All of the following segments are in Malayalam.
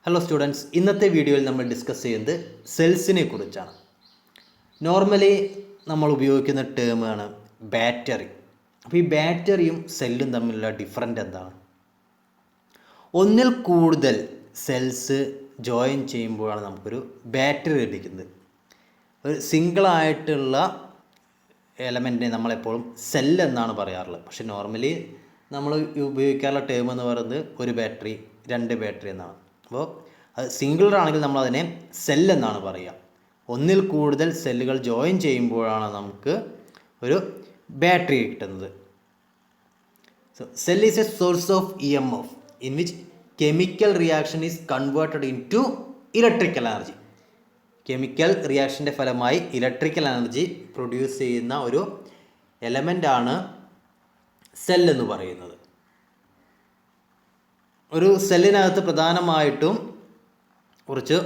ഹലോ സ്റ്റുഡൻസ്, ഇന്നത്തെ വീഡിയോയിൽ നമ്മൾ ഡിസ്കസ് ചെയ്യുന്നത് സെൽസിനെ കുറിച്ചാണ്. നോർമലി നമ്മൾ ഉപയോഗിക്കുന്ന ടേമാണ് ബാറ്ററി. അപ്പോൾ ഈ ബാറ്ററിയും സെല്ലും തമ്മിലുള്ള ഡിഫറൻറ്റ് എന്താണ്? ഒന്നിൽ കൂടുതൽ സെൽസ് ജോയിൻ ചെയ്യുമ്പോഴാണ് നമുക്കൊരു ബാറ്ററി ലഭിക്കുന്നത്. ഒരു സിംഗിളായിട്ടുള്ള എലമെൻറ്റിനെ നമ്മളെപ്പോഴും സെൽ എന്നാണ് പറയാറുള്ളത്. പക്ഷേ നോർമലി നമ്മൾ ഉപയോഗിക്കാറുള്ള ടേം എന്ന് പറയുന്നത് ഒരു ബാറ്ററി, രണ്ട് ബാറ്ററി എന്നാണ്. അപ്പോൾ അത് സിംഗിളർ ആണെങ്കിൽ നമ്മളതിനെ സെൽ എന്നാണ് പറയുക. ഒന്നിൽ കൂടുതൽ സെല്ലുകൾ ജോയിൻ ചെയ്യുമ്പോഴാണ് നമുക്ക് ഒരു ബാറ്ററി കിട്ടുന്നത്. So cell is a source of EMF in which chemical reaction is converted in to electrical energy. Chemical റിയാക്ഷൻ്റെ ഫലമായി ഇലക്ട്രിക്കൽ എനർജി പ്രൊഡ്യൂസ് ചെയ്യുന്ന ഒരു എലമെൻ്റാണ് സെൽ എന്ന് പറയുന്നത്. ഒരു സെല്ലിനകത്ത് പ്രധാനമായിട്ടും കുറച്ച്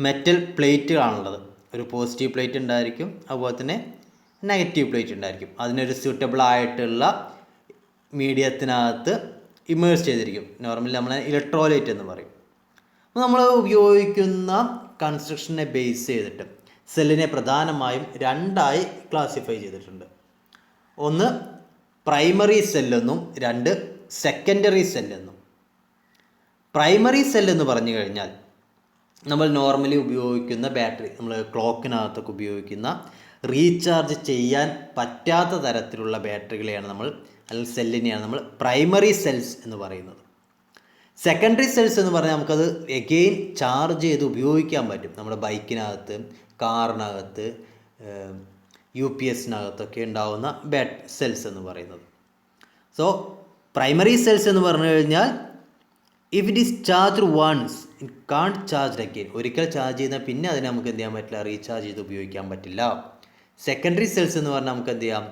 മെറ്റൽ പ്ലേറ്റുകളാണുള്ളത്. ഒരു പോസിറ്റീവ് പ്ലേറ്റ് ഉണ്ടായിരിക്കും, അതുപോലെ തന്നെ നെഗറ്റീവ് പ്ലേറ്റ് ഉണ്ടായിരിക്കും. അതിനൊരു സ്യൂട്ടബിൾ ആയിട്ടുള്ള മീഡിയത്തിനകത്ത് ഇമേഴ്സ് ചെയ്തിരിക്കും. നോർമലി നമ്മൾ ഇലക്ട്രോലൈറ്റ് എന്ന് പറയും. അപ്പോൾ നമ്മൾ ഉപയോഗിക്കുന്ന കൺസ്ട്രക്ഷനെ ബേസ് ചെയ്തിട്ട് സെല്ലിനെ പ്രധാനമായും രണ്ടായി ക്ലാസിഫൈ ചെയ്തിട്ടുണ്ട്. ഒന്ന് പ്രൈമറി സെല്ലെന്നും രണ്ട് സെക്കൻഡറി സെല്ലെന്നും. പ്രൈമറി സെൽ എന്ന് പറഞ്ഞു കഴിഞ്ഞാൽ നമ്മൾ നോർമലി ഉപയോഗിക്കുന്ന ബാറ്ററി, നമ്മൾ ക്ലോക്കിനകത്തൊക്കെ ഉപയോഗിക്കുന്ന റീചാർജ് ചെയ്യാൻ പറ്റാത്ത തരത്തിലുള്ള ബാറ്ററികളെയാണ് നമ്മൾ, അല്ലെങ്കിൽ സെല്ലിനെയാണ് നമ്മൾ പ്രൈമറി സെൽസ് എന്ന് പറയുന്നത്. സെക്കൻഡറി സെൽസ് എന്ന് പറഞ്ഞാൽ നമുക്കത് എഗെയിൻ ചാർജ് ചെയ്ത് ഉപയോഗിക്കാൻ പറ്റും. നമ്മുടെ ബൈക്കിനകത്ത്, കാറിനകത്ത്, UPSനകത്തൊക്കെ ഉണ്ടാവുന്ന സെൽസ് എന്ന് പറയുന്നത്. സോ പ്രൈമറി സെൽസ് എന്ന് പറഞ്ഞു കഴിഞ്ഞാൽ if it is charge once it can't charge again. ഒരിക്കൽ ചാർജ് ചെയ്താൽ പിന്നെ അതിനെ നമുക്ക് എന്ത് ചെയ്യാൻ പറ്റില്ല, റീചാർജ് ചെയ്ത് ഉപയോഗിക്കാൻ പറ്റില്ല. സെക്കൻഡറി സെൽസ് എന്ന് പറഞ്ഞാൽ നമുക്ക് എന്ത് ചെയ്യാം,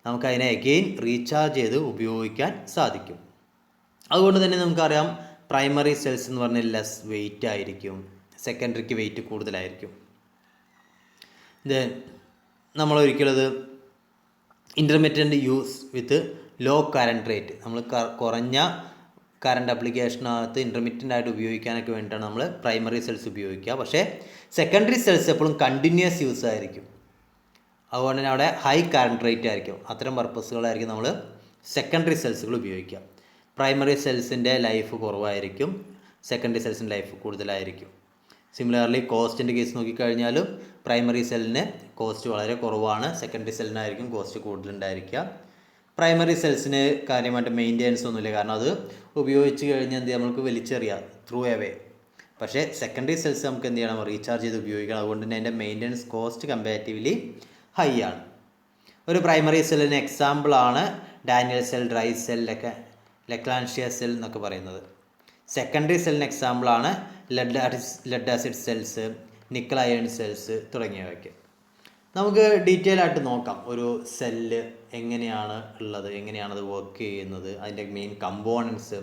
നമുക്ക് അതിനെ അഗെയിൻ റീചാർജ് ചെയ്ത് ഉപയോഗിക്കാൻ സാധിക്കും. അതുകൊണ്ട് തന്നെ നമുക്കറിയാം പ്രൈമറി സെൽസ് എന്ന് പറഞ്ഞാൽ ലെസ് വെയിറ്റ് ആയിരിക്കും, സെക്കൻഡറിക്ക് വെയിറ്റ് കൂടുതലായിരിക്കും. ദെൻ നമ്മൾ ഒരിക്കലത് intermediate use with low current rate, നമ്മൾ കുറഞ്ഞ കറണ്ട് അപ്ലിക്കേഷനകത്ത് ഇൻ്റർമീഡിയൻ്റ് ആയിട്ട് ഉപയോഗിക്കാനൊക്കെ വേണ്ടിയിട്ടാണ് നമ്മൾ പ്രൈമറി സെൽസ് ഉപയോഗിക്കുക. പക്ഷേ സെക്കൻഡറി സെൽസ് എപ്പോഴും കണ്ടിന്യൂസ് യൂസ് ആയിരിക്കും. അതുകൊണ്ട് തന്നെ അവിടെ ഹൈ കറണ്ട് റേറ്റ് ആയിരിക്കും. അത്തരം പർപ്പസുകളായിരിക്കും നമ്മൾ സെക്കൻഡറി സെൽസുകൾ ഉപയോഗിക്കുക. പ്രൈമറി സെൽസിൻ്റെ ലൈഫ് കുറവായിരിക്കും, സെക്കൻഡറി സെൽസിൻ്റെ ലൈഫ് കൂടുതലായിരിക്കും. സിമിലർലി കോസ്റ്റിൻ്റെ കേസ് നോക്കിക്കഴിഞ്ഞാലും പ്രൈമറി സെല്ലിന് കോസ്റ്റ് വളരെ കുറവാണ്, സെക്കൻഡറി സെല്ലിനായിരിക്കും കോസ്റ്റ് കൂടുതലുണ്ടായിരിക്കുക. പ്രൈമറി സെൽസിന് കാര്യമായിട്ട് മെയിൻ്റെനൻസ് ഒന്നുമില്ല, കാരണം അത് ഉപയോഗിച്ച് കഴിഞ്ഞാൽ എന്ത് ചെയ്യാം, നമുക്ക് വലിച്ചെറിയാം, ത്രൂ അവേ. പക്ഷേ സെക്കൻഡറി സെൽസ് നമുക്ക് എന്ത് ചെയ്യണം, റീചാർജ് ചെയ്ത് ഉപയോഗിക്കണം. അതുകൊണ്ട് തന്നെ അതിൻ്റെ മെയിൻ്റെനൻസ് കോസ്റ്റ് കമ്പാരിറ്റീവ്ലി ഹൈ ആണ്. ഒരു പ്രൈമറി സെല്ലിന് എക്സാമ്പിളാണ് Daniel cell, dry cell, Leclanche cell എന്നൊക്കെ പറയുന്നത്. സെക്കൻഡറി സെല്ലിന് എക്സാമ്പിളാണ് lead acid cells, nickel iron cells തുടങ്ങിയവയ്ക്ക്. നമുക്ക് ഡീറ്റെയിൽ ആയിട്ട് നോക്കാം ഒരു സെല്ല് എങ്ങനെയാണ് ഉള്ളത്, എങ്ങനെയാണത് വർക്ക് ചെയ്യുന്നത്, അതിൻ്റെ മെയിൻ കമ്പോണൻസ്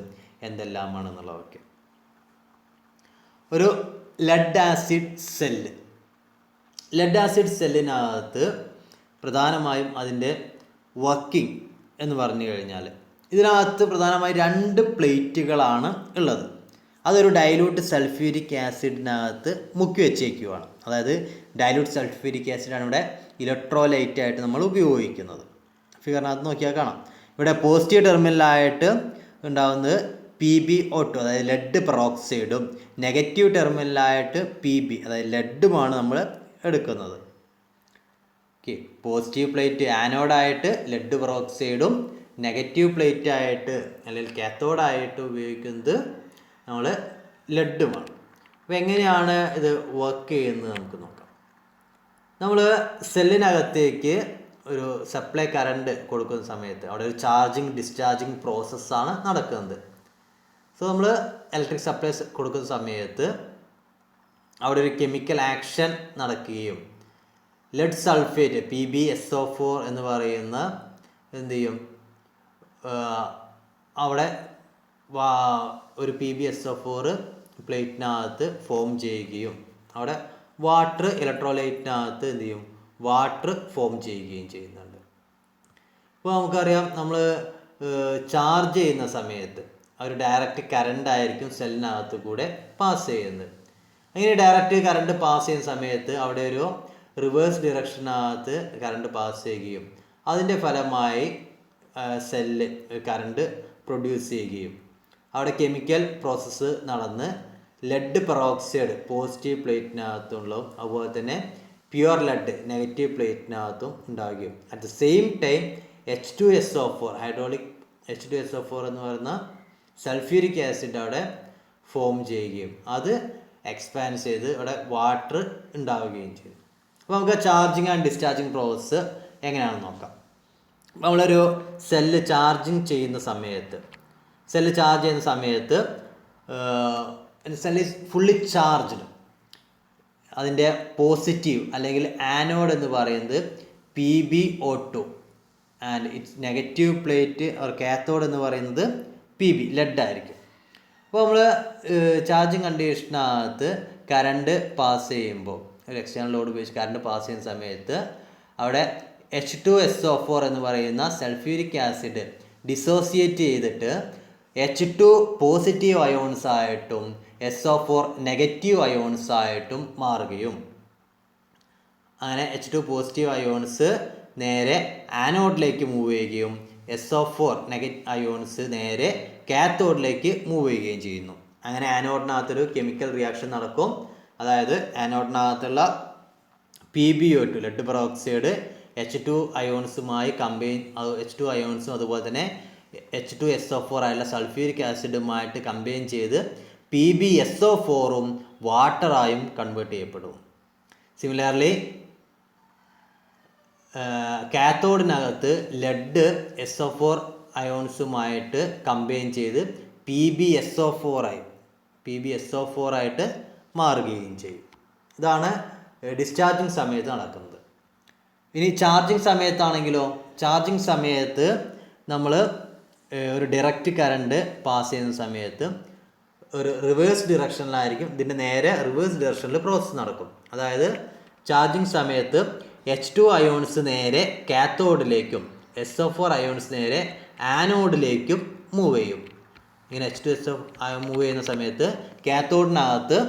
എന്തെല്ലാമാണെന്നുള്ളതൊക്കെ. ഒരു lead acid cell, lead acid സെല്ലിനകത്ത് പ്രധാനമായും അതിൻ്റെ വർക്കിംഗ് എന്ന് പറഞ്ഞു കഴിഞ്ഞാൽ ഇതിനകത്ത് പ്രധാനമായും രണ്ട് പ്ലേറ്റുകളാണ് ഉള്ളത്. അതൊരു ഡൈലൂട്ട് സൾഫ്യൂരിക് ആസിഡിനകത്ത് മുക്കി വെച്ചേക്കുവാണ്. അതായത് ഡൈലൂട്ട് സൾഫ്യൂരിക് ആസിഡാണ് ഇവിടെ ഇലക്ട്രോലൈറ്റ് ആയിട്ട് നമ്മൾ ഉപയോഗിക്കുന്നത്. ഫിഗറിനകത്ത് നോക്കിയാൽ കാണാം. ഇവിടെ പോസിറ്റീവ് ടെർമിനലായിട്ട് ഉണ്ടാകുന്നത് PbO2, അതായത് ലെഡ് പെറോക്സൈഡും, നെഗറ്റീവ് ടെർമിനലായിട്ട് Pb, അതായത് ലെഡുമാണ് നമ്മൾ എടുക്കുന്നത്. ഓക്കെ, പോസിറ്റീവ് പ്ലേറ്റ് ആനോഡായിട്ട് ലെഡ് പെറോക്സൈഡും, നെഗറ്റീവ് പ്ലേറ്റ് ആയിട്ട് അല്ലെങ്കിൽ കാത്തോഡായിട്ട് ഉപയോഗിക്കുന്നത് നമ്മൾ ലെഡുമാണ്. അപ്പോൾ എങ്ങനെയാണ് ഇത് വർക്ക് ചെയ്യുന്നത് നമുക്ക് നോക്കാം. നമ്മൾ സെല്ലിനകത്തേക്ക് ഒരു സപ്ലൈ കറണ്ട് കൊടുക്കുന്ന സമയത്ത് അവിടെ ഒരു ചാർജിങ് ഡിസ്ചാർജിങ് പ്രോസസ്സാണ് നടക്കുന്നത്. സോ നമ്മൾ ഇലക്ട്രിക് സപ്ലൈ കൊടുക്കുന്ന സമയത്ത് അവിടെ ഒരു കെമിക്കൽ ആക്ഷൻ നടക്കുകയും ലെഡ് സൾഫേറ്റ് PbSO4 എന്ന് പറയുന്ന എന്ത് ചെയ്യും, അവിടെ ഒരു PbSO4 പ്ലേറ്റിനകത്ത് ഫോം ചെയ്യുകയും അവിടെ വാട്ടർ ഇലക്ട്രോലൈറ്റിനകത്ത് എന്ത് ചെയ്യും, വാട്ടർ ഫോം ചെയ്യുകയും ചെയ്യുന്നുണ്ട്. ഇപ്പോൾ നമുക്കറിയാം നമ്മൾ ചാർജ് ചെയ്യുന്ന സമയത്ത് ഒരു ഡയറക്റ്റ് കറണ്ട് ആയിരിക്കും സെല്ലിനകത്ത് കൂടെ പാസ് ചെയ്യുന്നത്. അങ്ങനെ ഡയറക്റ്റ് കറണ്ട് പാസ് ചെയ്യുന്ന സമയത്ത് അവിടെ ഒരു റിവേഴ്സ് ഡിറക്ഷനകത്ത് കറണ്ട് പാസ് ചെയ്യുകയും അതിൻ്റെ ഫലമായി സെല്ല് കറണ്ട് പ്രൊഡ്യൂസ് ചെയ്യുകയും അവിടെ കെമിക്കൽ പ്രോസസ്സ് നടന്ന് ലെഡ് പെറോക്സൈഡ് പോസിറ്റീവ് പ്ലേറ്റിനകത്തുള്ളതും അതുപോലെ തന്നെ പ്യുവർ ലെഡ് നെഗറ്റീവ് പ്ലേറ്റിനകത്തും ഉണ്ടാവുകയും at the same time H2SO4 hydraulic H2SO4 എന്ന് പറയുന്ന സൾഫ്യൂരിക് ആസിഡ് അവിടെ ഫോം ചെയ്യുകയും അത് എക്സ്പാൻഡ് ചെയ്ത് അവിടെ വാട്ടർ ഉണ്ടാവുകയും ചെയ്തു. അപ്പോൾ നമുക്ക് ചാർജിങ് ആൻഡ് ഡിസ്ചാർജിങ് പ്രോസസ്സ് എങ്ങനെയാണെന്ന് നോക്കാം. നമ്മളൊരു സെല്ല് ചാർജിങ് ചെയ്യുന്ന സമയത്ത് സെല്ല് ഫുള്ളി ചാർജ്ഡ്, അതിൻ്റെ പോസിറ്റീവ് അല്ലെങ്കിൽ ആനോഡ് എന്ന് പറയുന്നത് PbO2 and it's negative plate or cathode എന്ന് പറയുന്നത് Pb ലെഡ് ആയിരിക്കും. അപ്പോൾ നമ്മൾ ചാർജിങ് കണ്ടീഷനകത്ത് കറണ്ട് പാസ് ചെയ്യുമ്പോൾ ഒരു എക്സ്റ്റേണൽ ലോഡ് ഉപയോഗിച്ച് കറണ്ട് പാസ് ചെയ്യുന്ന സമയത്ത് അവിടെ H2SO4 എന്ന് പറയുന്ന സൾഫ്യൂരിക് ആസിഡ് ഡിസോസിയേറ്റ് ചെയ്തിട്ട് H2 പോസിറ്റീവ് അയോൺസ് ആയിട്ടും SO4 നെഗറ്റീവ് അയോൺസ് ആയിട്ടും മാറുകയും അങ്ങനെ H2 പോസിറ്റീവ് അയോൺസ് നേരെ ആനോഡിലേക്ക് മൂവ് ചെയ്യുകയും SO4 നെഗറ്റീവ് അയോൺസ് നേരെ കാത്തോഡിലേക്ക് മൂവ് ചെയ്യുകയും ചെയ്യുന്നു. അങ്ങനെ ആനോഡിനകത്തൊരു കെമിക്കൽ റിയാക്ഷൻ നടക്കും. അതായത് ആനോഡിനകത്തുള്ള PbO2 lead peroxide H2 അയോൺസുമായി H2 അയോൺസും അതുപോലെ തന്നെ H2SO4 ആയുള്ള സൾഫ്യൂരിക് ആസിഡുമായിട്ട് കമ്പൈൻ ചെയ്ത് PbSO4ഉം വാട്ടറായും കൺവേർട്ട് ചെയ്യപ്പെടും. സിമിലർലി കാത്തോഡിനകത്ത് ലെഡ് SO4 അയോൺസുമായിട്ട് കമ്പൈൻ ചെയ്ത് PbSO4 ആയിട്ട് മാറുകയും ചെയ്യും. ഇതാണ് ഡിസ്ചാർജിങ് സമയത്ത് നടക്കുന്നത്. ഇനി ചാർജിങ് സമയത്താണെങ്കിലോ, ചാർജിങ് സമയത്ത് നമ്മൾ ഒരു ഡയറക്റ്റ് കറണ്ട് പാസ് ചെയ്യുന്ന സമയത്ത് ഒരു റിവേഴ്സ് ഡിറക്ഷനിലായിരിക്കും, ഇതിൻ്റെ നേരെ റിവേഴ്സ് ഡിറക്ഷനിൽ പ്രോസസ്സ് നടക്കും. അതായത് ചാർജിങ് സമയത്ത് H2 അയോൺസ് നേരെ കാത്തോഡിലേക്കും SO4 അയോൺസ് നേരെ ആനോഡിലേക്കും മൂവ് ചെയ്യും. ഇങ്ങനെ H2SO മൂവ് ചെയ്യുന്ന സമയത്ത് കാത്തോഡിനകത്ത്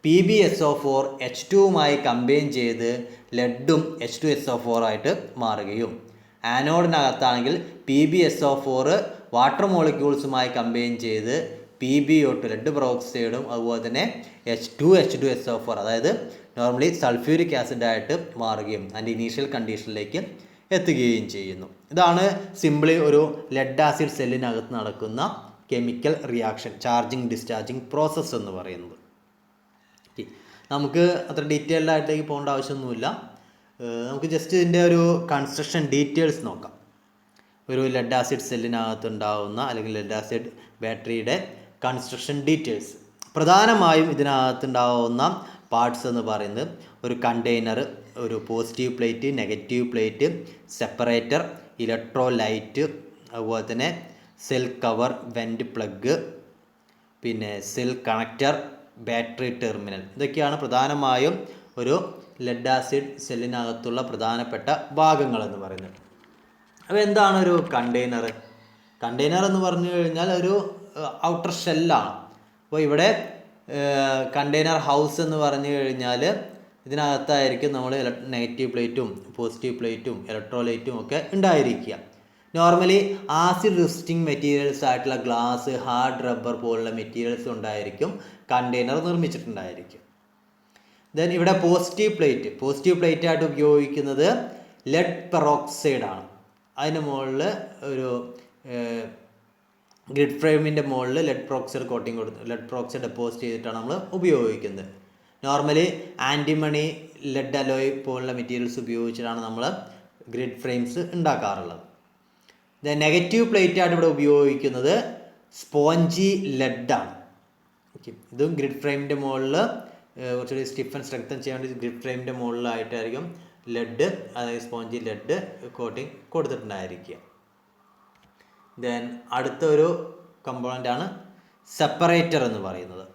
PbSO4 H2വുമായി കമ്പൈൻ ചെയ്ത് ലെഡും H2SO4 ആയിട്ട് മാറുകയും ആനോഡിനകത്താണെങ്കിൽ PbSO4 വാട്ടർ മോളിക്യൂൾസുമായി കമ്പൈൻ ചെയ്ത് PbO2 ലെഡ് പെറോക്സൈഡും അതുപോലെ തന്നെ H2SO4 അതായത് നോർമലി സൾഫ്യൂരിക് ആസിഡായിട്ട് മാറുകയും അതിൻ്റെ ഇനീഷ്യൽ കണ്ടീഷനിലേക്ക് എത്തുകയും ചെയ്യുന്നു. ഇതാണ് സിംപിളി ഒരു ലെഡ് ആസിഡ് സെല്ലിനകത്ത് നടക്കുന്ന chemical reaction, charging discharging process എന്ന് പറയുന്നത്. നമുക്ക് അത്ര ഡീറ്റെയിൽഡ് ആയിട്ടേക്ക് പോകേണ്ട ആവശ്യമൊന്നുമില്ല. നമുക്ക് ജസ്റ്റ് ഇതിൻ്റെ ഒരു കൺസ്ട്രക്ഷൻ ഡീറ്റെയിൽസ് നോക്കാം. ഒരു ലെഡ് ആസിഡ് സെല്ലിനകത്ത് ഉണ്ടാകുന്ന അല്ലെങ്കിൽ ലെഡ് ആസിഡ് ബാറ്ററിയുടെ കൺസ്ട്രക്ഷൻ ഡീറ്റെയിൽസ്. പ്രധാനമായും ഇതിനകത്ത് ഉണ്ടാകുന്ന പാർട്സ് എന്ന് പറയുന്നത് ഒരു കണ്ടെയ്നർ, ഒരു positive plate, negative plate, separator, electrolyte, അതുപോലെ തന്നെ സെൽ കവർ, വെൻറ്റ് പ്ലഗ്, പിന്നെ സെൽ കണക്റ്റർ, ബാറ്ററി ടെർമിനൽ. ഇതൊക്കെയാണ് പ്രധാനമായും ഒരു ലെഡ് ആസിഡ് സെല്ലിനകത്തുള്ള പ്രധാനപ്പെട്ട ഭാഗങ്ങൾ എന്ന് പറയുന്നത്. അപ്പോൾ എന്താണ് ഒരു കണ്ടെയ്നർ? കണ്ടെയ്നർ എന്ന് പറഞ്ഞു കഴിഞ്ഞാൽ ഒരു ഔട്ടർ ഷെല്ലാണ്. അപ്പോൾ ഇവിടെ കണ്ടെയ്നർ ഹൗസ് എന്ന് പറഞ്ഞു കഴിഞ്ഞാൽ ഇതിനകത്തായിരിക്കും നമ്മൾ നെഗറ്റീവ് പ്ലേറ്റും പോസിറ്റീവ് പ്ലേറ്റും ഇലക്ട്രോലൈറ്റും ഒക്കെ ഉണ്ടായിരിക്കുക. നോർമലി ആസിഡ് റെസിസ്റ്റിംഗ് മെറ്റീരിയൽസ് ആയിട്ടുള്ള ഗ്ലാസ്, ഹാർഡ് റബ്ബർ പോലുള്ള മെറ്റീരിയൽസ് ഉണ്ടായിരിക്കും കണ്ടെയ്നർ നിർമ്മിച്ചിട്ടുണ്ടായിരിക്കും. ദെൻ ഇവിടെ പോസിറ്റീവ് പ്ലേറ്റ് ആയിട്ട് ഉപയോഗിക്കുന്നത് ലെഡ് പെറോക്സൈഡ് ആണ്. അതിന് മുകളിൽ ഒരു ഗ്രിഡ് ഫ്രെയിമിൻ്റെ മുകളിൽ ലെഡ് പെറോക്സൈഡ് ഡെപ്പോസിറ്റ് ചെയ്തിട്ടാണ് നമ്മൾ ഉപയോഗിക്കുന്നത്. നോർമലി ആൻറ്റിമണി, ലെഡ് അലോയ് പോലുള്ള മെറ്റീരിയൽസ് ഉപയോഗിച്ചിട്ടാണ് നമ്മൾ ഗ്രിഡ് ഫ്രെയിംസ് ഉണ്ടാക്കാറുള്ളത്. നെഗറ്റീവ് പ്ലേറ്റ് ആയിട്ട് ഇവിടെ ഉപയോഗിക്കുന്നത് സ്പോഞ്ചി ലെഡാണ്. ഓക്കെ, ഇതും ഗ്രിഡ് ഫ്രെയിമിൻ്റെ മുകളിൽ കുറച്ചുകൂടി സ്റ്റിഫൻ സ്ട്രെങ്തൻ ചെയ്യാൻ വേണ്ടി ഗ്രിഡ് ഫ്രെയിമിൻ്റെ മുകളിലായിട്ടായിരിക്കും ലെഡ്, അതായത് സ്പോഞ്ചി ലെഡ് കോട്ടിങ് കൊടുത്തിട്ടുണ്ടായിരിക്കുക. ദെൻ അടുത്തൊരു കമ്പോണൻ്റ് ആണ് സെപ്പറേറ്റർ എന്ന് പറയുന്നത്.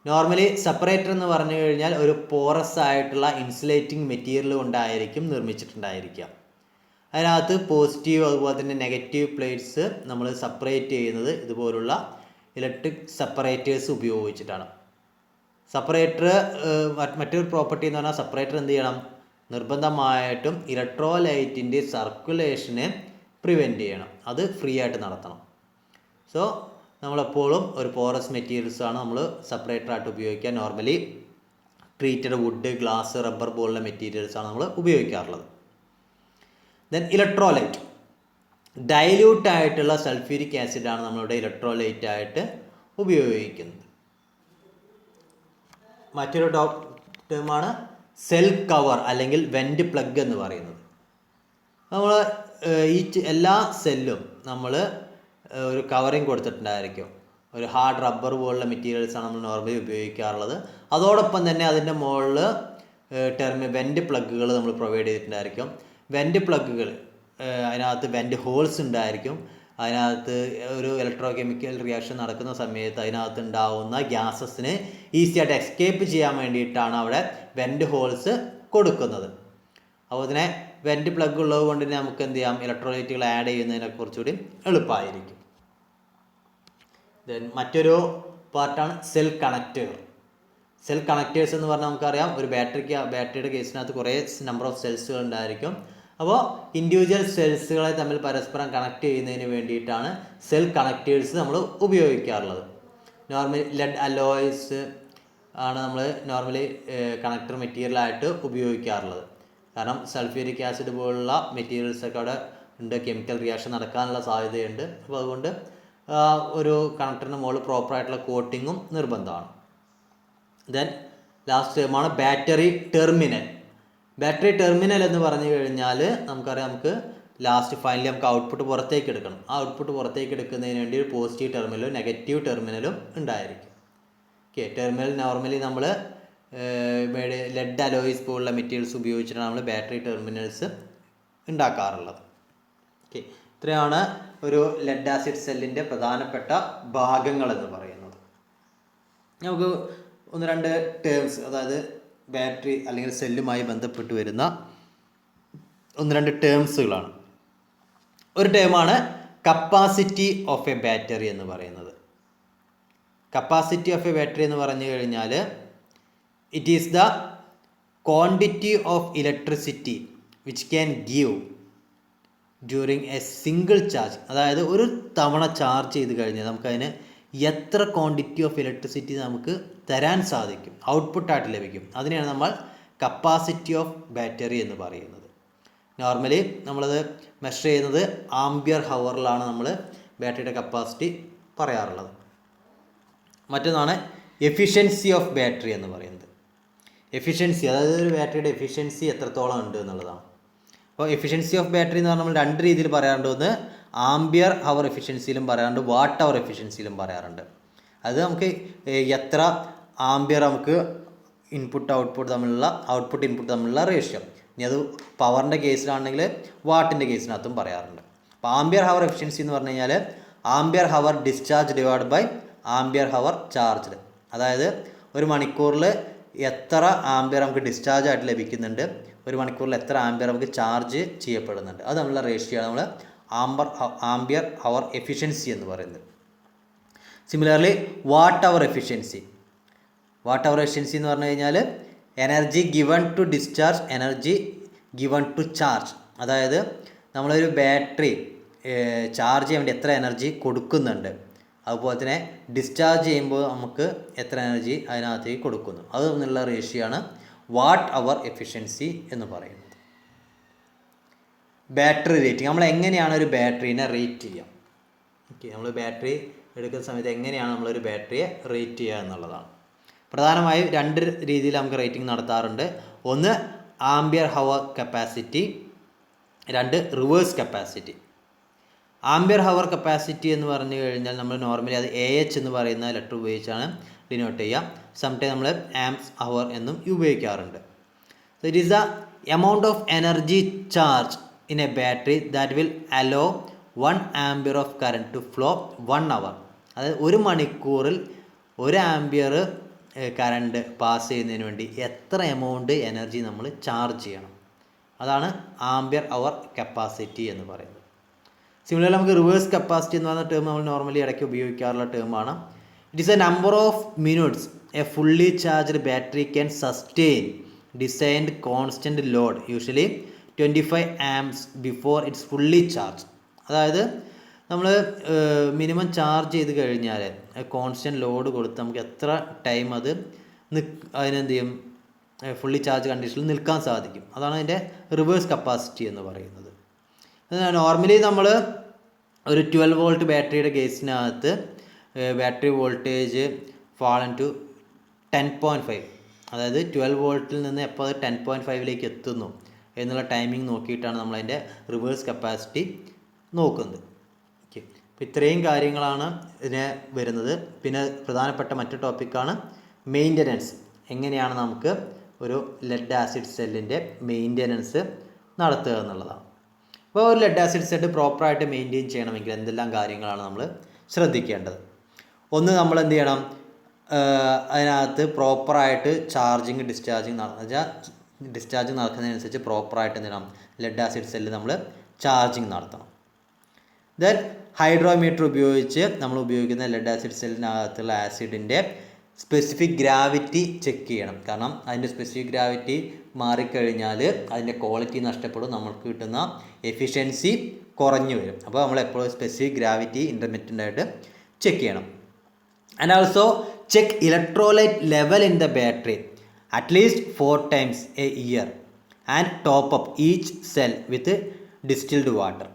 നോർമലി സെപ്പറേറ്റർ എന്ന് പറഞ്ഞു കഴിഞ്ഞാൽ ഒരു പോറസ് ആയിട്ടുള്ള ഇൻസുലേറ്റിംഗ് മെറ്റീരിയൽ കൊണ്ടായിരിക്കും നിർമ്മിച്ചിട്ടുണ്ടായിരിക്കുക. അതിനകത്ത് പോസിറ്റീവ് അതുപോലെ തന്നെ നെഗറ്റീവ് പ്ലേറ്റ്സ് നമ്മൾ സെപ്പറേറ്റ് ചെയ്യുന്നത് ഇതുപോലുള്ള ഇലക്ട്രിക് സെപ്പറേറ്റേഴ്സ് ഉപയോഗിച്ചിട്ടാണ്. സെപ്പറേറ്റർ മറ്റൊരു പ്രോപ്പർട്ടി എന്ന് പറഞ്ഞാൽ സെപ്പറേറ്റർ എന്ത് ചെയ്യണം, നിർബന്ധമായിട്ടും ഇലക്ട്രോലൈറ്റിൻ്റെ സർക്കുലേഷനെ പ്രിവെൻറ്റ് ചെയ്യണം, അത് ഫ്രീ ആയിട്ട് നടത്തണം. സോ നമ്മളെപ്പോഴും ഒരു പോറസ് മെറ്റീരിയൽസാണ് നമ്മൾ സെപ്പറേറ്ററായിട്ട് ഉപയോഗിക്കുക. Normally treated would, glass, rubber പോലുള്ള മെറ്റീരിയൽസാണ് നമ്മൾ ഉപയോഗിക്കാറുള്ളത്. ദെൻ ഇലക്ട്രോലൈറ്റ്, ഡൈല്യൂട്ട് ആയിട്ടുള്ള സൾഫ്യൂരിക് ആസിഡാണ് നമ്മളിവിടെ ഇലക്ട്രോലൈറ്റ് ആയിട്ട് ഉപയോഗിക്കുന്നത്. മറ്റൊരു ടേമാണ് സെൽ കവർ അല്ലെങ്കിൽ വെൻറ്റ് പ്ലഗ് എന്ന് പറയുന്നത്. നമ്മൾ എല്ലാ സെല്ലും നമ്മൾ ഒരു കവറിങ് കൊടുത്തിട്ടുണ്ടായിരിക്കും. ഒരു ഹാർഡ് റബ്ബർ പോലുള്ള മെറ്റീരിയൽസാണ് നമ്മൾ നോർമലി ഉപയോഗിക്കാറുള്ളത്. അതോടൊപ്പം തന്നെ അതിൻ്റെ മുകളിൽ വെൻറ്റ് പ്ലഗുകൾ നമ്മൾ പ്രൊവൈഡ് ചെയ്തിട്ടുണ്ടായിരിക്കും. വെൻറ്റ് പ്ലഗുകൾ അതിനകത്ത് വെൻറ്റ് ഹോൾസ് ഉണ്ടായിരിക്കും. അതിനകത്ത് ഒരു ഇലക്ട്രോ കെമിക്കൽ റിയാക്ഷൻ നടക്കുന്ന സമയത്ത് അതിനകത്ത് ഉണ്ടാവുന്ന ഗ്യാസസിന് ഈസി ആയിട്ട് എസ്കേപ്പ് ചെയ്യാൻ വേണ്ടിയിട്ടാണ് അവിടെ വെൻറ്റ് ഹോൾസ് കൊടുക്കുന്നത്. അപ്പോൾ ഇതിനെ വെൻറ്റ് പ്ലഗ് ഉള്ളത് കൊണ്ട് തന്നെ നമുക്ക് എന്ത് ചെയ്യാം, ഇലക്ട്രോലൈറ്റുകൾ ആഡ് ചെയ്യുന്നതിനെ കുറച്ചുകൂടി എളുപ്പമായിരിക്കും. ദെൻ മറ്റൊരു പാർട്ടാണ് സെൽ കണക്റ്റർ. സെൽ കണക്റ്റേഴ്സ് എന്ന് പറഞ്ഞാൽ നമുക്കറിയാം, ഒരു ബാറ്ററിയുടെ കേസിനകത്ത് കുറേ നമ്പർ ഓഫ് സെൽസുകൾ ഉണ്ടായിരിക്കും. അപ്പോൾ ഇൻഡിവിജ്വൽ സെൽസുകളെ തമ്മിൽ പരസ്പരം കണക്ട് ചെയ്യുന്നതിന് വേണ്ടിയിട്ടാണ് സെൽ കണക്റ്റേഴ്സ് നമ്മൾ ഉപയോഗിക്കാറുള്ളത്. നോർമലി ലെഡ് അലോയ്സ് ആണ് നമ്മൾ നോർമലി കണക്ടർ മെറ്റീരിയലായിട്ട് ഉപയോഗിക്കാറുള്ളത്. കാരണം സൾഫ്യൂരിക് ആസിഡ് പോലുള്ള മെറ്റീരിയൽസൊക്കെ അവിടെ ഉണ്ട്, കെമിക്കൽ റിയാക്ഷൻ നടക്കാനുള്ള സാധ്യതയുണ്ട്. അപ്പോൾ അതുകൊണ്ട് ഒരു കണക്ടറിന് മുകളിൽ പ്രോപ്പറായിട്ടുള്ള കോട്ടിങ്ങും നിർബന്ധമാണ്. ദെൻ ലാസ്റ്റ് ടേമാണ് ബാറ്ററി ടെർമിനൽ. ബാറ്ററി ടെർമിനൽ എന്ന് പറഞ്ഞു കഴിഞ്ഞാൽ നമുക്കറിയാം, നമുക്ക് ലാസ്റ്റ് ഫൈനലി നമുക്ക് ഔട്ട്പുട്ട് പുറത്തേക്ക് എടുക്കണം. ആ ഔട്ട്പുട്ട് പുറത്തേക്ക് എടുക്കുന്നതിന് വേണ്ടി ഒരു പോസിറ്റീവ് ടെർമിനലും നെഗറ്റീവ് ടെർമിനലും ഉണ്ടായിരിക്കും. ഓക്കെ, ടെർമിനൽ നോർമലി നമ്മൾ ലെഡ് അലോയ്സ് പോലുള്ള മെറ്റീരിയൽസ് ഉപയോഗിച്ചിട്ടാണ് നമ്മൾ ബാറ്ററി ടെർമിനൽസ് ഉണ്ടാക്കാറുള്ളത്. ഓക്കെ, ഇത്രയാണ് ഒരു ലെഡ് ആസിഡ് സെല്ലിൻ്റെ പ്രധാനപ്പെട്ട ഭാഗങ്ങൾ എന്ന് പറയുന്നത്. നമുക്ക് ഒന്ന് രണ്ട് ടേംസ്, അതായത് ബാറ്ററി അല്ലെങ്കിൽ സെല്ലുമായി ബന്ധപ്പെട്ട് വരുന്ന ഒന്ന് രണ്ട് ടേംസുകളാണ്. ഒരു ടേമാണ് കപ്പാസിറ്റി ഓഫ് എ ബാറ്ററി എന്ന് പറയുന്നത്. കപ്പാസിറ്റി ഓഫ് എ ബാറ്ററി എന്ന് പറഞ്ഞു കഴിഞ്ഞാൽ it is the quantity of electricity which can give during A single charge. അതായത് ഒരു തവണ ചാർജ് ചെയ്ത് കഴിഞ്ഞാൽ നമുക്കതിന് എത്ര ക്വാണ്ടിറ്റി ഓഫ് ഇലക്ട്രിസിറ്റി നമുക്ക് തരാൻ സാധിക്കും, ഔട്ട്പുട്ടായിട്ട് ലഭിക്കും. അതിനെയാണ് നമ്മൾ കപ്പാസിറ്റി ഓഫ് ബാറ്ററി എന്ന് പറയുന്നത്. നോർമലി നമ്മളത് മെഷർ ചെയ്യുന്നത് ആംബിയർ ഹവറിലാണ് നമ്മൾ ബാറ്ററിയുടെ കപ്പാസിറ്റി പറയാറുള്ളത്. മറ്റൊന്നാണ് എഫിഷ്യൻസി ഓഫ് ബാറ്ററി എന്ന് പറയുന്നത്. എഫിഷ്യൻസി, അതായത് ഒരു ബാറ്ററിയുടെ എഫിഷ്യൻസി എത്രത്തോളം ഉണ്ട് എന്നുള്ളതാണ്. അപ്പോൾ എഫിഷ്യൻസി ഓഫ് ബാറ്ററി എന്ന് പറഞ്ഞാൽ നമ്മൾ രണ്ട് രീതിയിൽ പറയാറുണ്ട്. ഒന്ന് ആംബിയർ ഹവർ എഫിഷ്യൻസിയിലും പറയാറുണ്ട്, വാട്ട് അവർ എഫിഷ്യൻസിയിലും പറയാറുണ്ട്. അത് നമുക്ക് എത്ര ആംബിയർ നമുക്ക് ഇൻപുട്ട് ഔട്ട്പുട്ട് തമ്മിലുള്ള റേഷ്യോ. ഇനി അത് പവറിൻ്റെ കേസിലാണെങ്കിൽ വാട്ടിൻ്റെ കേസിനകത്തും പറയാറുണ്ട്. അപ്പോൾ ആംബിയർ ഹവർ എഫിഷ്യൻസി എന്ന് പറഞ്ഞു കഴിഞ്ഞാൽ ampere hour discharge divide by ampere hour charged. അതായത് ഒരു മണിക്കൂറിൽ എത്ര ആംബിയർ നമുക്ക് ഡിസ്ചാർജ് ആയിട്ട് ലഭിക്കുന്നുണ്ട്, ഒരു മണിക്കൂറിൽ എത്ര ആംബിയർ നമുക്ക് ചാർജ് ചെയ്യപ്പെടുന്നുണ്ട്, അത് തമ്മിലുള്ള റേഷ്യോ ആണ് നമ്മൾ ആംബിയർ ഹവർ എഫിഷ്യൻസി എന്ന് പറയുന്നത്. സിമിലർലി വാട്ട് അവർ എഫിഷ്യൻസി എന്ന് പറഞ്ഞു കഴിഞ്ഞാൽ energy given to discharge, energy given to charge. അതായത് നമ്മളൊരു ബാറ്ററി ചാർജ് ചെയ്യാൻ വേണ്ടി എത്ര എനർജി കൊടുക്കുന്നുണ്ട്, അതുപോലെ തന്നെ ഡിസ്ചാർജ് ചെയ്യുമ്പോൾ നമുക്ക് എത്ര എനർജി അതിനകത്തേക്ക് കൊടുക്കുന്നു, അത് തമ്മിലുള്ള റേഷ്യോ ആണ് വാട്ട് അവർ എഫിഷ്യൻസി എന്ന് പറയുന്നത്. ബാറ്ററി റേറ്റിംഗ്, നമ്മൾ എങ്ങനെയാണ് ഒരു ബാറ്ററീനെ റേറ്റ് ചെയ്യുക. ഓക്കെ, നമ്മൾ ബാറ്ററി എടുക്കുന്ന സമയത്ത് എങ്ങനെയാണ് നമ്മളൊരു ബാറ്ററിയെ റേറ്റ് ചെയ്യുക എന്നുള്ളതാണ്. പ്രധാനമായും രണ്ട് രീതിയിൽ നമുക്ക് റേറ്റിംഗ് നടത്താറുണ്ട്. ഒന്ന് ആംബിയർ ഹവർ കപ്പാസിറ്റി, രണ്ട് reverse capacity. Ampere hour capacity എന്ന് പറഞ്ഞു കഴിഞ്ഞാൽ നമ്മൾ നോർമലി അത് AH എന്ന് പറയുന്ന ലെറ്റർ ഉപയോഗിച്ചാണ് ഡിനോട്ട് ചെയ്യുക. സംടൈം നമ്മൾ ആംപ്സ് ഹവർ എന്നും ഉപയോഗിക്കാറുണ്ട്. So it is the amount of energy charge in a battery that will allow 1 ampere of current to flow 1 hour. അതായത് ഒരു മണിക്കൂറിൽ 1 ആംബിയർ കറണ്ട് പാസ് ചെയ്യുന്നതിന് വേണ്ടി എത്ര എമൗണ്ട് എനർജി നമ്മൾ ചാർജ് ചെയ്യണം, അതാണ് ആംബിയർ അവർ കപ്പാസിറ്റി എന്ന് പറയുന്നത്. സിമിലർലി നമുക്ക് റിവേഴ്സ് കപ്പാസിറ്റി എന്ന് പറയുന്ന ടേം നമ്മൾ നോർമലി ഇടയ്ക്ക് ഉപയോഗിക്കാറുള്ള ടേമാണ്. It is a number of minutes a fully charged battery can sustain designed constant load usually 25 amps before it's fully charge. അതായത് നമ്മൾ മിനിമം ചാർജ് ചെയ്ത് കഴിഞ്ഞാൽ കോൺസ്റ്റൻറ്റ് ലോഡ് കൊടുത്ത് നമുക്ക് എത്ര ടൈം അത് അതിനെന്ത് ചെയ്യും, ഫുള്ളി ചാർജ് കണ്ടീഷനിൽ നിൽക്കാൻ സാധിക്കും. അതാണ് അതിൻ്റെ റിവേഴ്സ് കപ്പാസിറ്റി എന്ന് പറയുന്നത്. നോർമലി നമ്മൾ ഒരു 12 volt ബാറ്ററിയുടെ കേസിനകത്ത് ബാറ്ററി വോൾട്ടേജ് ഫാളൻ ടു 10.5, അതായത് 12 voltൽ നിന്ന് എപ്പോൾ അത് 10.5ലേക്ക് എത്തുന്നു എന്നുള്ള ടൈമിംഗ് നോക്കിയിട്ടാണ് നമ്മളതിൻ്റെ റിവേഴ്സ് കപ്പാസിറ്റി നോക്കുന്നത്. ഓക്കെ, അപ്പോൾ ഇത്രയും കാര്യങ്ങളാണ് ഇതിന് വരുന്നത്. പിന്നെ പ്രധാനപ്പെട്ട മറ്റൊരു ടോപ്പിക്കാണ് മെയിൻ്റനൻസ്. എങ്ങനെയാണ് നമുക്ക് ഒരു ലെഡ് ആസിഡ് സെല്ലിൻ്റെ മെയിൻ്റനൻസ് നടത്തുക എന്നുള്ളതാണ്. അപ്പോൾ ഒരു ലെഡ് ആസിഡ് സെല്ല് പ്രോപ്പറായിട്ട് മെയിൻറ്റെയിൻ ചെയ്യണമെങ്കിൽ എന്തെല്ലാം കാര്യങ്ങളാണ് നമ്മൾ ശ്രദ്ധിക്കേണ്ടത്? ഒന്ന്, നമ്മൾ എന്ത് ചെയ്യണം, അതിനകത്ത് പ്രോപ്പറായിട്ട് ചാർജിങ് ഡിസ്ചാർജിങ് നടക്കുന്നതിനനുസരിച്ച് പ്രോപ്പറായിട്ട് എന്ത് ചെയ്യണം, ലെഡ് ആസിഡ് സെല്ല് നമ്മൾ ചാർജിങ് നടത്തണം. ദെൻ ഹൈഡ്രോമീറ്റർ ഉപയോഗിച്ച് നമ്മൾ ഉപയോഗിക്കുന്ന ലെഡ് ആസിഡ് സെല്ലിനകത്തുള്ള ആസിഡിൻ്റെ സ്പെസിഫിക് ഗ്രാവിറ്റി ചെക്ക് ചെയ്യണം. കാരണം അതിൻ്റെ സ്പെസിഫിക് ഗ്രാവിറ്റി മാറിക്കഴിഞ്ഞാൽ അതിൻ്റെ ക്വാളിറ്റി നഷ്ടപ്പെടും, നമുക്ക് കിട്ടുന്ന എഫിഷ്യൻസി കുറഞ്ഞു വരും. അപ്പോൾ നമ്മൾ എപ്പോഴും സ്പെസിഫിക് ഗ്രാവിറ്റി ഇൻ്റർമീഡിയൻ്റ് ആയിട്ട് ചെക്ക് ചെയ്യണം. And also check electrolyte level in the battery at least 4 times a year and top up each cell with distilled water.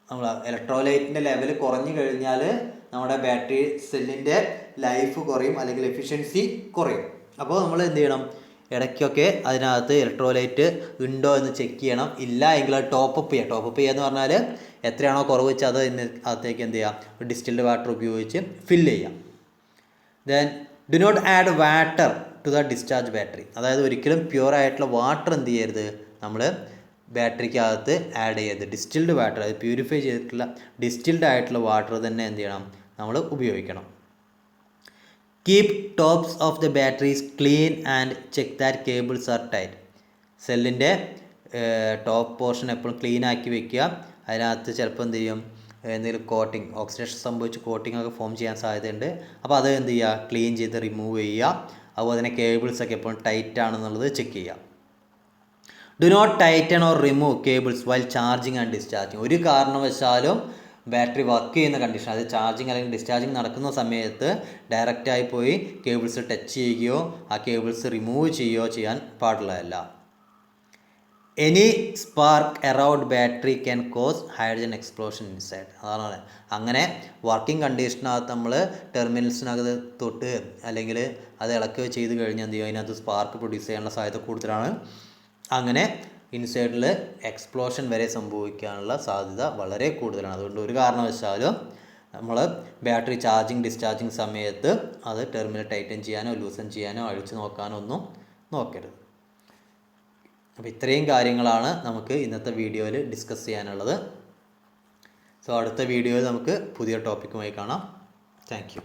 നമ്മൾ ഇലക്ട്രോലൈറ്റിൻ്റെ ലെവൽ കുറഞ്ഞു കഴിഞ്ഞാൽ നമ്മുടെ ബാറ്ററി സെല്ലിൻ്റെ ലൈഫ് കുറയും, അല്ലെങ്കിൽ എഫിഷ്യൻസി കുറയും. അപ്പോൾ നമ്മൾ എന്ത് ചെയ്യണം, ഇടയ്ക്കൊക്കെ അതിനകത്ത് ഇലക്ട്രോലൈറ്റ് ഉണ്ടോ എന്ന് ചെക്ക് ചെയ്യണം. ഇല്ല എങ്കിൽ അത് ടോപ്പ് ചെയ്യുക. ടോപ്പ് ചെയ്യുക എന്ന് പറഞ്ഞാൽ എത്രയാണോ കുറവ് വെച്ചാൽ അത് അകത്തേക്ക് എന്ത് ചെയ്യുക, ഡിസ്റ്റിൽഡ് വാട്ടർ ഉപയോഗിച്ച് ഫില്ല് ചെയ്യാം. Then do not add water to the discharge battery. അതായത് ഒരിക്കലും പ്യുവർ ആയിട്ടുള്ള വാട്ടർ എന്ത് ചെയ്യരുത്, നമ്മൾ ബാറ്ററിക്കകത്ത് ആഡ് ചെയ്യരുത്. ഡിസ്റ്റിൽഡ് വാട്ടർ, അത് പ്യൂരിഫൈ ചെയ്തിട്ടുള്ള ഡിസ്റ്റിൽഡ് ആയിട്ടുള്ള വാട്ടർ തന്നെ എന്ത് ചെയ്യണം, നമ്മൾ ഉപയോഗിക്കണം. Keep tops of the batteries clean and check that cables are tight. സെല്ലിൻ്റെ ടോപ്പ് പോർഷൻ എപ്പോഴും ക്ലീൻ ആക്കി വെക്കുക. അതിനകത്ത് ചിലപ്പോൾ എന്ത് ചെയ്യും, എന്തെങ്കിലും കോട്ടിങ്, ഓക്സിഡേഷൻ സംഭവിച്ച് കോട്ടിംഗ് ഒക്കെ ഫോം ചെയ്യാൻ സാധ്യതയുണ്ട്. അപ്പോൾ അത് എന്ത് ചെയ്യുക, ക്ലീൻ ചെയ്ത് റിമൂവ് ചെയ്യുക. അതുപോലെ തന്നെ കേബിൾസൊക്കെ എപ്പോഴും ടൈറ്റ് ആണെന്നുള്ളത് ചെക്ക് ചെയ്യുക. Do not tighten or remove cables while charging and discharging. ഒരു കാരണവശാലും ബാറ്ററി വർക്ക് ചെയ്യുന്ന കണ്ടീഷൻ, അത് ചാർജിങ് അല്ലെങ്കിൽ ഡിസ്ചാർജിങ് നടക്കുന്ന സമയത്ത് ഡയറക്റ്റായി പോയി കേബിൾസ് ടച്ച് ചെയ്യുകയോ ആ കേബിൾസ് റിമൂവ് ചെയ്യുകയോ ചെയ്യാൻ പാടുള്ളതല്ല. Any spark around battery can cos hydrogen explosion inside. അതാണ് അങ്ങനെ വർക്കിംഗ് കണ്ടീഷനകത്ത് നമ്മൾ ടെർമിനൽസിനകത്ത് തൊട്ട് അല്ലെങ്കിൽ അത് ഇളക്കുകയോ ചെയ്ത് കഴിഞ്ഞാൽ എന്ത് ചെയ്യും, അതിനകത്ത് സ്പാർക്ക് പ്രൊഡ്യൂസ് ചെയ്യാനുള്ള സാധ്യത കൂടുതലാണ്. അങ്ങനെ ഇൻസൈഡിൽ എക്സ്പ്ലോഷൻ വരെ സംഭവിക്കാനുള്ള സാധ്യത വളരെ കൂടുതലാണ്. അതുകൊണ്ട് ഒരു കാരണവശാലും നമ്മൾ ബാറ്ററി ചാർജിങ് ഡിസ്ചാർജിങ് സമയത്ത് അത് ടെർമിനൽ ടൈറ്റൻ ചെയ്യാനോ ലൂസൻ ചെയ്യാനോ അഴിച്ചു നോക്കാനോ ഒന്നും നോക്കരുത്. അപ്പോൾ ഇത്രയും കാര്യങ്ങളാണ് നമുക്ക് ഇന്നത്തെ വീഡിയോയിൽ ഡിസ്കസ് ചെയ്യാനുള്ളത്. സോ അടുത്ത വീഡിയോയിൽ നമുക്ക് പുതിയ ടോപ്പിക്കുമായി കാണാം. Thank you.